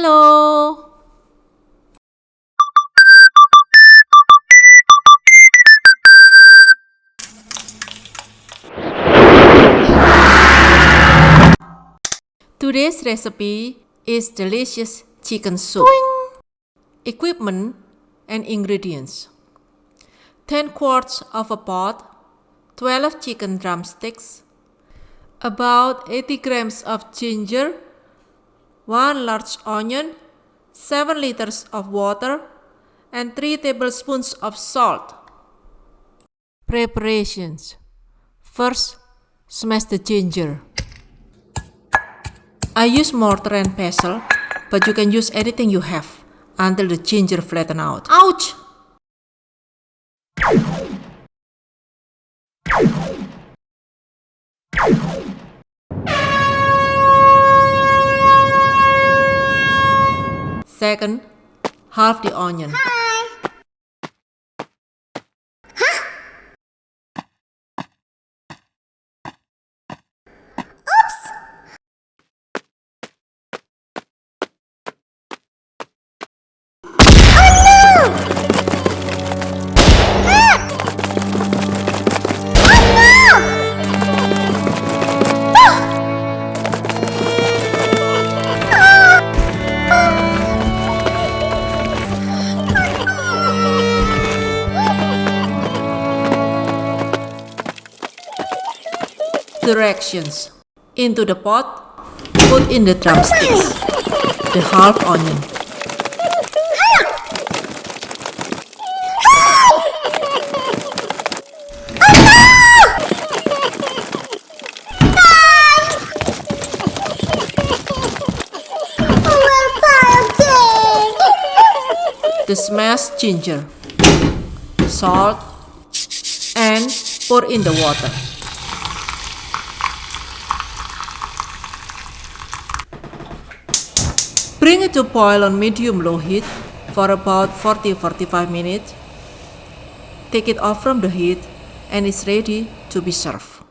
Halo. Today's recipe is delicious chicken soup. Equipment and ingredients: 10 quarts of a pot, 12 chicken drumsticks, about 80 grams of ginger, 1 large onion, 7 liters of water, and 3 tablespoons of salt. Preparations: first, smash the ginger. I use mortar and pestle, but you can use anything you have until the ginger flatten out. Ouch! Second, halve the onion. Directions: into the pot, put in the drumsticks, the half onion, the smashed ginger, salt, and pour in the water. Bring it to boil on medium-low heat for about 40-45 minutes. Take it off from the heat and it's ready to be served.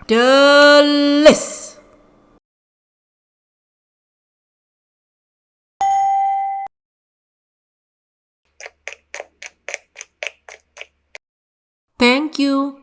Delicious! Thank you.